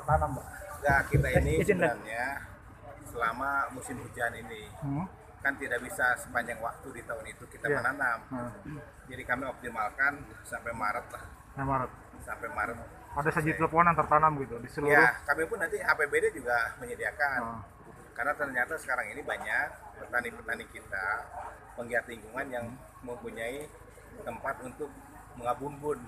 tertanam, Pak? Enggak, kita ini Izin, Pak. sebenarnya selama musim hujan ini kan tidak bisa sepanjang waktu di tahun itu kita Iya. menanam. Jadi kami optimalkan sampai Maret lah, Nah, Maret. sampai Maret. Ada sejuta pohon yang tertanam gitu di seluruh. Ya, kami pun nanti APBD juga menyediakan. Oh. Karena ternyata sekarang ini banyak petani-petani kita, penggiat lingkungan yang mempunyai tempat untuk mengabun-bun.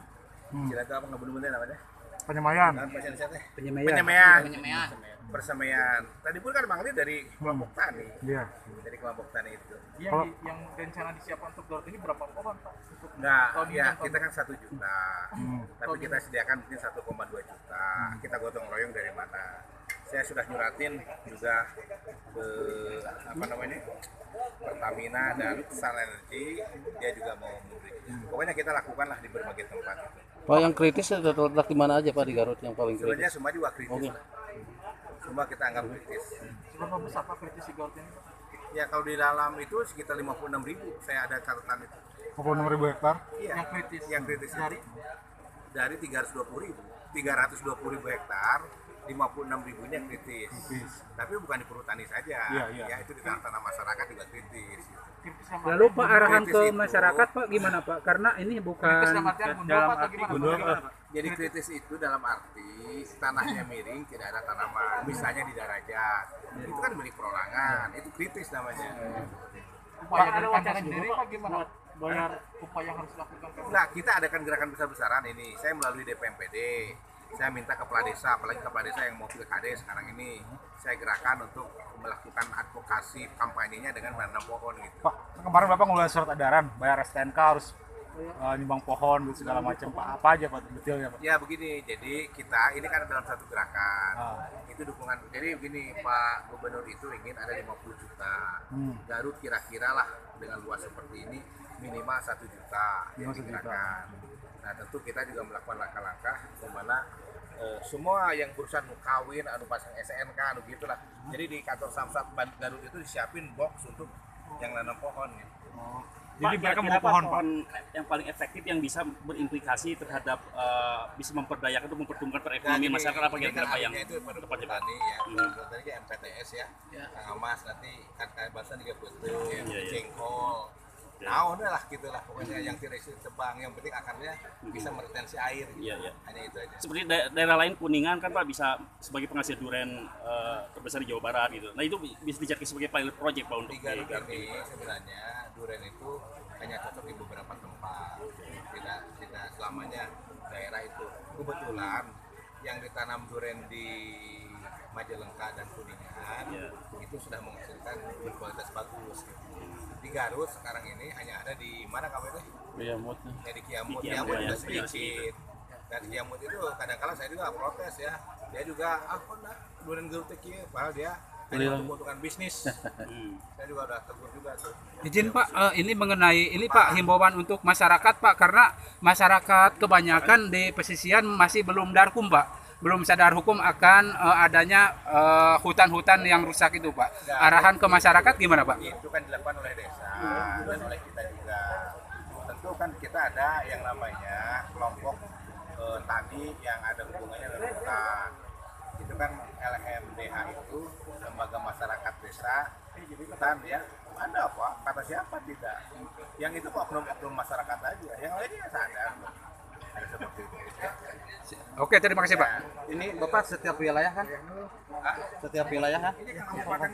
Istilah itu apa ngabun-bunnya namanya? Penyemaian. Kan bahasa Indonesia teh? Penyemaian. Penyemaian. Persemaian. Tadi pun kan Bang Li dari kelompok tani. Iya. Dari kelompok tani itu. Yang rencana disiapkan untuk garut ini berapa pohon Pak? Untuk Enggak, tahun ini ya dan tahun kita kan 1 juta. Tapi kita sediakan mungkin 1,2 juta. Kita gotong royong dari mana? Saya sudah nyuratin juga ke apa namanya? Pertamina dan Sun Energy, dia juga mau memberi. Pokoknya kita lakukanlah di berbagai tempat. Pak, yang kritis terletak di mana aja Pak di Garut yang paling Sebenarnya kritis? semua juga kritis. Oke. Lah. Semua kita anggap kritis. seberapa besar Pak kritis di garut ini Pak? Ya kalau di dalam itu sekitar 56.000, saya ada catatan itu. 26.000 hektar. Iya. Yang kritis. Yang kritis Dari? dari 320.000 hektar, 56.000-nya kritis. Tapi bukan di perhutani saja. Iya. Ya itu di tanah masyarakat juga kritis. Kritis yang Lalu Pak arahan Kritis ke itu- masyarakat Pak gimana Pak? Karena ini kritis bukan dalam artian gundul Pak atau gimana? gundul, Bagaimana, Pak? Jadi kritis itu dalam arti tanahnya miring, tidak ada tanaman. Misalnya di darajat, itu kan milik perorangan. Itu kritis namanya. Upaya dari Anda sendiri Pak gimana? Bayar upaya yang harus dilakukan Pak? Nah, kita adakan gerakan besar-besaran ini. Saya melalui DPMPD. Saya minta kepala desa, apalagi kepala desa yang mau pilkada sekarang ini. Saya gerakan untuk melakukan advokasi kampanyenya dengan menanam pohon gitu. Pak, kemarin Bapak ngeluarin surat edaran bayar STNK harus nimbang pohon gitu segala macam. Pak, apa aja Pak detailnya Pak? Ya begini, jadi kita ini kan dalam satu gerakan. Itu dukungan. Jadi begini, Pak Gubernur itu ingin ada 50 juta. Garut kira-kira lah dengan luas seperti ini minimal 1 juta yang 1 juta. digerakkan. Nah tentu kita juga melakukan langkah-langkah di mana semua yang urusan mau kawin, anu pasang SNK, anu gitulah. Jadi di kantor Samsat Garut itu disiapin box untuk yang nanam pohon. Gitu. Jadi Pak, mereka kira-kira mau pohon Pak. pohon yang paling efektif yang bisa berimplikasi terhadap bisa memperdayakan atau mempertumbuhkan perekonomian masyarakat apa kira-kira Pak yang itu pada tepat Pak? petani ya, tadi kayak MPTS ya, Kang Amas nanti kan kayak bahasa juga betul, jengkol, naon lah gitulah pokoknya yang tidak isi tebang, yang penting akarnya bisa meretensi air, gitu. Iya. Hanya itu aja. Seperti daerah lain Kuningan kan Pak bisa sebagai penghasil durian terbesar di Jawa Barat gitu. Nah itu bisa dijadikan sebagai pilot project Pak untuk Di Garut Garut ini sebenarnya durian itu hanya cocok di beberapa tempat, tidak selamanya daerah itu. Kebetulan yang ditanam durian di Majalengka dan Kuningan itu sudah menghasilkan berkualitas bagus. Gitu. Di Garut sekarang ini hanya ada di mana kamu itu? Iya, mood. Ya di Kiamut, Di Kiamut Kiamut, juga ya, sedikit. Dan Kiamut itu kadang-kala saya juga protes ya. Dia juga kok nak durian Garut kieu, padahal dia hanya untuk keuntungan bisnis. Saya juga udah tegur juga tuh. izin Pak, ini mengenai ini Pak himbauan untuk masyarakat Pak, karena masyarakat kebanyakan di pesisian masih belum darkum Pak. Belum sadar hukum akan adanya hutan-hutan yang rusak itu Pak. Arahan ke masyarakat gimana Pak? Itu kan dilakukan oleh desa dan oleh kita juga. Tentu kan kita ada yang namanya kelompok tani yang ada hubungannya dengan hutan. Itu kan LMDH itu lembaga masyarakat desa hutan ya. Ada apa? Kata siapa tidak? Yang itu oknum-oknum masyarakat aja. Yang lainnya sadar. Ada seperti itu. Ya. Oke, terima kasih Pak. Ini Bapak setiap wilayah kan? Setiap wilayah kan? Ini kan kabupaten